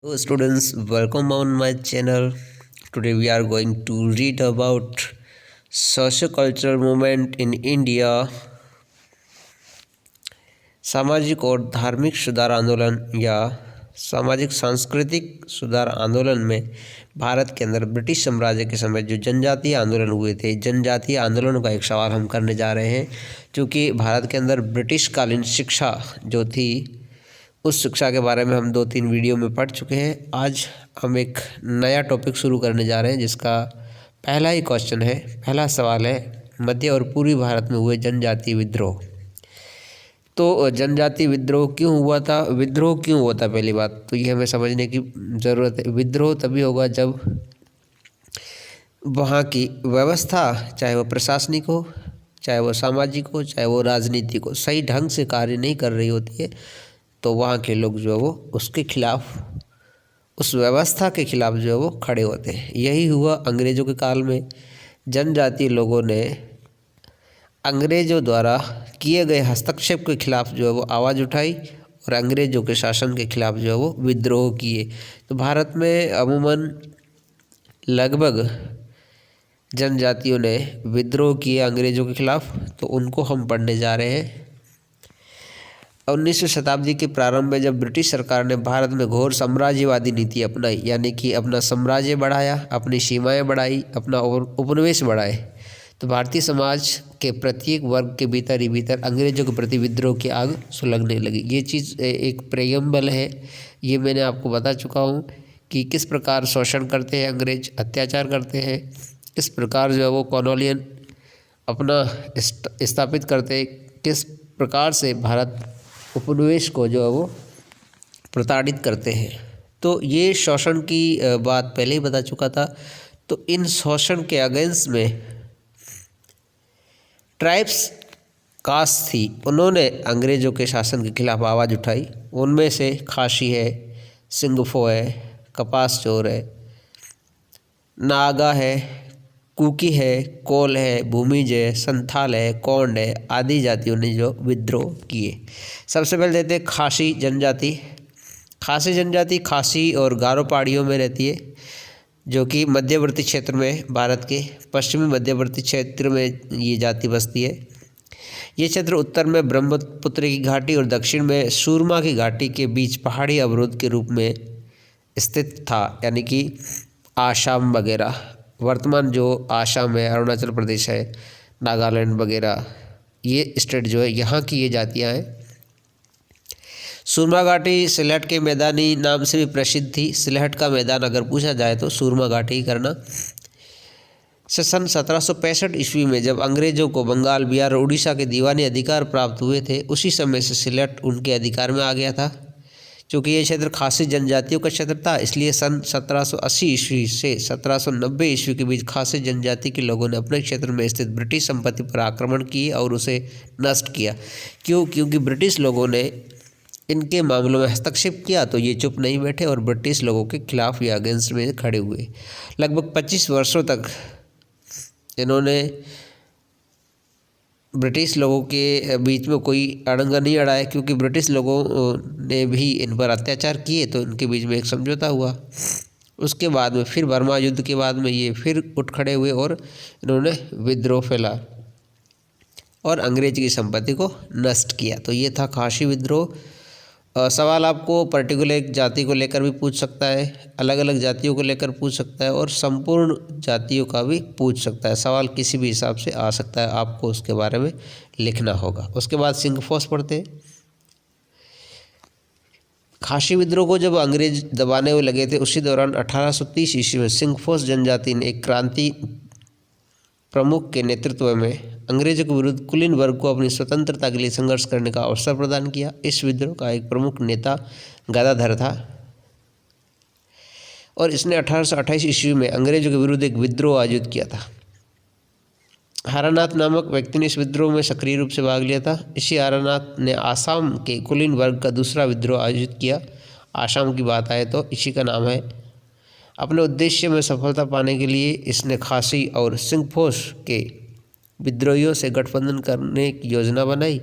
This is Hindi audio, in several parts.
Hello students, welcome on my channel. Today we are going to read about socio-cultural movement in India, सामाजिक और धार्मिक सुधार आंदोलन या सामाजिक सांस्कृतिक सुधार आंदोलन में भारत के अंदर ब्रिटिश साम्राज्य के समय जो जनजातीय आंदोलन हुए थे, जनजातीय आंदोलनों का एक सवाल हम करने जा रहे हैं। क्योंकि भारत के अंदर ब्रिटिश कालीन शिक्षा जो थी, उस शिक्षा के बारे में हम 2-3 वीडियो में पढ़ चुके हैं। आज हम एक नया टॉपिक शुरू करने जा रहे हैं, जिसका पहला ही क्वेश्चन है, पहला सवाल है, मध्य और पूर्वी भारत में हुए जनजातीय विद्रोह। तो जनजातीय विद्रोह क्यों हुआ था, विद्रोह क्यों हुआ था, पहली बात तो ये हमें समझने की ज़रूरत है। विद्रोह तभी होगा जब वहाँ की व्यवस्था, चाहे वो प्रशासनिक हो, चाहे वो सामाजिक हो, चाहे वो राजनीतिक हो, सही ढंग से कार्य नहीं कर रही होती है, तो वहाँ के लोग जो है वो उसके खिलाफ, उस व्यवस्था के खिलाफ जो है वो खड़े होते हैं। यही हुआ अंग्रेज़ों के काल में। जनजातीय लोगों ने अंग्रेज़ों द्वारा किए गए हस्तक्षेप के खिलाफ जो है वो आवाज़ उठाई और अंग्रेज़ों के शासन के खिलाफ जो है वो विद्रोह किए। तो भारत में अमूमन लगभग जनजातियों ने विद्रोह किए अंग्रेज़ों के खिलाफ, तो उनको हम पढ़ने जा रहे हैं। 19वीं शताब्दी के प्रारंभ में जब ब्रिटिश सरकार ने भारत में घोर साम्राज्यवादी नीति अपनाई, यानी कि अपना साम्राज्य बढ़ाया, अपनी सीमाएं बढ़ाई, अपना उपनिवेश बढ़ाए, तो भारतीय समाज के प्रत्येक वर्ग के भीतर ही भीतर अंग्रेज़ों के प्रति विद्रोह की आग सुलगने लगी। ये चीज़ एक प्रेयम्बल है, ये मैंने आपको बता चुका हूँ कि किस प्रकार शोषण करते हैं अंग्रेज, अत्याचार करते हैं, किस प्रकार जो है वो कॉलोनियल अपना स्थापित करते हैं, किस प्रकार से भारत उपनिवेश को जो है वो प्रताड़ित करते हैं। तो ये शोषण की बात पहले ही बता चुका था। तो इन शोषण के अगेंस्ट में ट्राइब्स कास्ट थी, उन्होंने अंग्रेज़ों के शासन के खिलाफ आवाज़ उठाई। उनमें से खासी है, सिंगफो है, कपास चोर है, नागा है, कुकी है, कोल है, भूमिज है, संथाल है, कोंड है, आदि जातियों ने जो विद्रोह किए। सबसे पहले देते हैं खासी जनजाति। खासी जनजाति खासी और गारो पहाड़ियों में रहती है, जो कि मध्यवर्ती क्षेत्र में, भारत के पश्चिमी मध्यवर्ती क्षेत्र में ये जाति बसती है। ये क्षेत्र उत्तर में ब्रह्मपुत्र की घाटी और दक्षिण में सूरमा की घाटी के बीच पहाड़ी अवरोध के रूप में स्थित था, यानी कि आसाम वगैरह, वर्तमान जो आसाम है, अरुणाचल प्रदेश है, नागालैंड वगैरह, ये स्टेट जो है, यहाँ की ये जातियाँ हैं। सूरमा घाटी सिलहट के मैदानी नाम से भी प्रसिद्ध थी। सिलहट का मैदान अगर पूछा जाए तो सूरमा घाटी ही करना। सन 1765 ईस्वी में जब अंग्रेज़ों को बंगाल, बिहार और उड़ीसा के दीवानी अधिकार प्राप्त हुए थे, उसी समय से सिलहट उनके अधिकार में आ गया था। चूँकि ये क्षेत्र खासी जनजातियों का क्षेत्र था, इसलिए सन 1780 ईस्वी से 1790 ईस्वी के बीच खासी जनजाति के लोगों ने अपने क्षेत्र में स्थित ब्रिटिश संपत्ति पर आक्रमण किए और उसे नष्ट किया। क्योंकि ब्रिटिश लोगों ने इनके मामलों में हस्तक्षेप किया, तो ये चुप नहीं बैठे और ब्रिटिश लोगों के खिलाफ या अगेंस्ट में खड़े हुए। लगभग 25 वर्षों तक इन्होंने ब्रिटिश लोगों के बीच में कोई अड़ंगा नहीं अड़ाया, क्योंकि ब्रिटिश लोगों ने भी इन पर अत्याचार किए, तो इनके बीच में एक समझौता हुआ। उसके बाद में फिर बर्मा युद्ध के बाद में ये फिर उठ खड़े हुए और इन्होंने विद्रोह फैला और अंग्रेज की संपत्ति को नष्ट किया। तो ये था खासी विद्रोह। सवाल आपको पर्टिकुलर एक जाति को लेकर भी पूछ सकता है, अलग अलग जातियों को लेकर पूछ सकता है, और संपूर्ण जातियों का भी पूछ सकता है। सवाल किसी भी हिसाब से आ सकता है, आपको उसके बारे में लिखना होगा। उसके बाद सिंगफोस पढ़ते हैं। खासी विद्रोह को जब अंग्रेज दबाने में लगे थे, उसी दौरान 1830 ईस्वी में सिंगफोस जनजाति ने एक क्रांति प्रमुख के नेतृत्व में अंग्रेजों के विरुद्ध कुलीन वर्ग को अपनी स्वतंत्रता के लिए संघर्ष करने का अवसर प्रदान किया। इस विद्रोह का एक प्रमुख नेता गदाधर था और इसने 1828 ईस्वी में अंग्रेजों के विरुद्ध एक विद्रोह आयोजित किया था। हरानाथ नामक व्यक्ति ने इस विद्रोह में सक्रिय रूप से भाग लिया था। इसी हरानाथ ने आसाम के कुलीन वर्ग का दूसरा विद्रोह आयोजित किया। आसाम की बात आए तो इसी का नाम है। अपने उद्देश्य में सफलता पाने के लिए इसने खासी और सिंगफोस के विद्रोहियों से गठबंधन करने की योजना बनाई।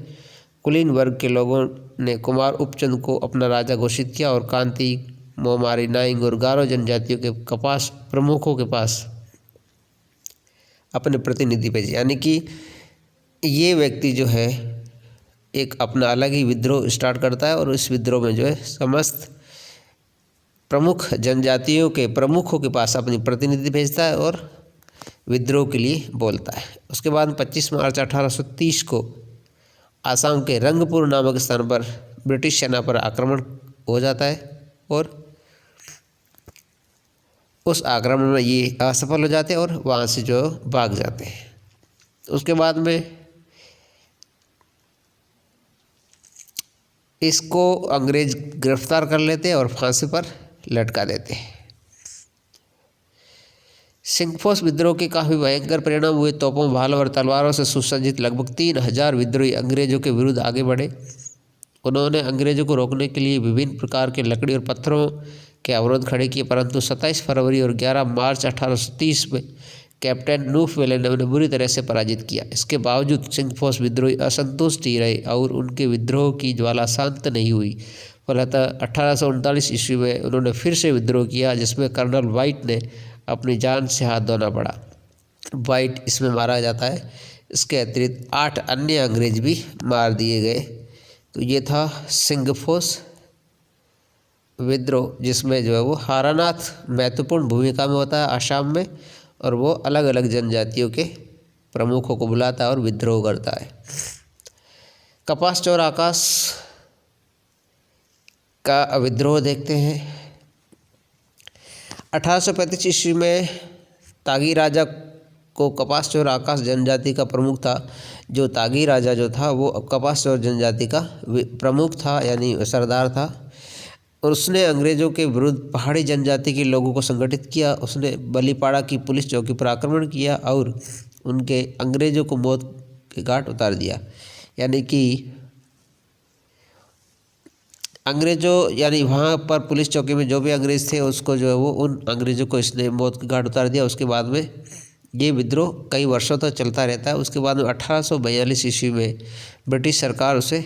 कुलीन वर्ग के लोगों ने कुमार उपचंद को अपना राजा घोषित किया और क्रांति मोमारी, नाइंग और गारो जनजातियों के कपास प्रमुखों के पास अपने प्रतिनिधि भेजे। यानी कि ये व्यक्ति जो है एक अपना अलग ही विद्रोह स्टार्ट करता है और इस विद्रोह में जो है समस्त प्रमुख जनजातियों के प्रमुखों के पास अपनी प्रतिनिधि भेजता है और विद्रोह के लिए बोलता है। उसके बाद 25 मार्च 1830 को आसाम के रंगपुर नामक स्थान पर ब्रिटिश सेना पर आक्रमण हो जाता है और उस आक्रमण में ये असफल हो जाते हैं और वहाँ से जो भाग जाते हैं। उसके बाद में इसको अंग्रेज गिरफ्तार कर लेते हैं और फांसी पर लटका देते हैं। सिंगफोस विद्रोह के काफ़ी भयंकर परिणाम हुए। तोपों, भालों और तलवारों से सुसज्जित लगभग 3000 विद्रोही अंग्रेजों के विरुद्ध आगे बढ़े। उन्होंने अंग्रेजों को रोकने के लिए विभिन्न प्रकार के लकड़ी और पत्थरों के अवरोध खड़े किए, परंतु 27 फरवरी और 11 मार्च 1830 में कैप्टन नूफ वेले ने उन्हें बुरी तरह से पराजित किया। इसके बावजूद सिंगफोस विद्रोही असंतुष्ट ही रहे और उनके विद्रोह की ज्वाला शांत नहीं हुई। फलतः 1839 ईस्वी में उन्होंने फिर से विद्रोह किया, जिसमें कर्नल वाइट ने अपनी जान से हाथ धोना पड़ा। वाइट इसमें मारा जाता है। इसके अतिरिक्त 8 अन्य अंग्रेज भी मार दिए गए। तो ये था सिंगफोस विद्रोह, जिसमें जो है वो हारानाथ महत्वपूर्ण भूमिका में होता है आसाम में, और वो अलग अलग जनजातियों के प्रमुखों को बुलाता है और विद्रोह करता है। कपास चोर आकाश का विद्रोह देखते हैं। 1835 ईस्वी में तागी राजा को कपास चोर आकाश जनजाति का प्रमुख था। जो तागी राजा जो था वो कपास चोर जनजाति का प्रमुख था, यानी सरदार था, और उसने अंग्रेज़ों के विरुद्ध पहाड़ी जनजाति के लोगों को संगठित किया। उसने बलीपाड़ा की पुलिस चौकी पर आक्रमण किया और उनके अंग्रेज़ों को मौत के घाट उतार दिया। यानी कि अंग्रेज़ों, यानी वहाँ पर पुलिस चौकी में जो भी अंग्रेज़ थे उसको जो है वो उन अंग्रेज़ों को इसने मौत के घाट उतार दिया। उसके बाद में ये विद्रोह कई वर्षों तक चलता रहता है। उसके बाद में 1842 ईस्वी में ब्रिटिश सरकार उसे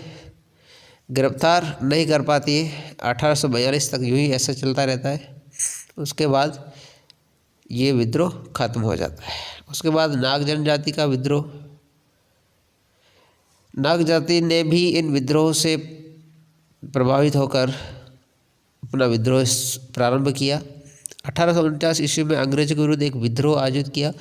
गिरफ्तार नहीं कर पाती है। 1842 तक यूँ ही ऐसा चलता रहता है। उसके बाद ये विद्रोह खत्म हो जाता है। उसके बाद नाग जनजाति का विद्रोह। नाग जाति ने भी इन विद्रोह से प्रभावित होकर अपना विद्रोह प्रारंभ किया। 1849 ईस्वी में अंग्रेजों के विरुद्ध एक विद्रोह आयोजित किया।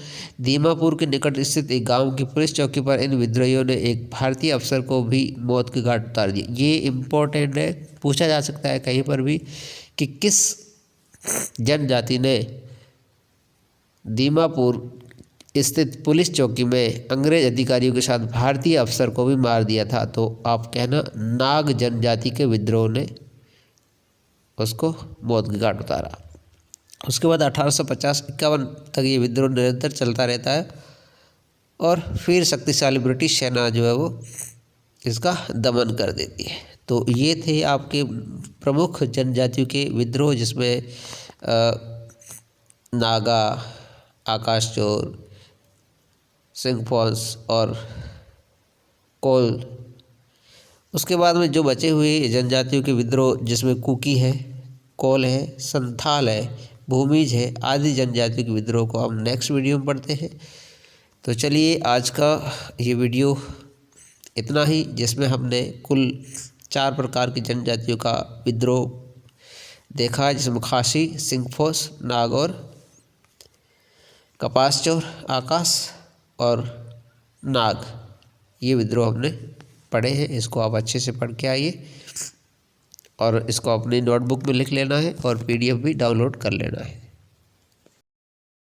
दीमापुर के निकट स्थित एक गांव की पुलिस चौकी पर इन विद्रोहियों ने एक भारतीय अफसर को भी मौत के घाट उतार दिया। ये इम्पोर्टेंट है, पूछा जा सकता है कहीं पर भी कि किस जनजाति ने दीमापुर स्थित पुलिस चौकी में अंग्रेज अधिकारियों के साथ भारतीय अफसर को भी मार दिया था। तो आप कहना नाग जनजाति के विद्रोह ने उसको मौत के घाट उतारा। उसके बाद 1850-51 तक ये विद्रोह निरंतर चलता रहता है और फिर शक्तिशाली ब्रिटिश सेना जो है वो इसका दमन कर देती है। तो ये थे आपके प्रमुख जनजातियों के विद्रोह, जिसमें नागा, आकाश चोर, सिंगफोस और कोल। उसके बाद में जो बचे हुए जनजातियों के विद्रोह, जिसमें कुकी है, कोल है, संथाल है, भूमिज है, आदि जनजातियों के विद्रोह को हम नेक्स्ट वीडियो में पढ़ते हैं। तो चलिए आज का ये वीडियो इतना ही, जिसमें हमने कुल 4 प्रकार की जनजातियों का विद्रोह देखा है, जिसमें खासी, सिंगफोस, नाग और कपास चोर आकाश और नाग, ये विद्रोह हमने पढ़े हैं। इसको आप अच्छे से पढ़ के आइए और इसको अपनी नोटबुक में लिख लेना है और PDF भी डाउनलोड कर लेना है।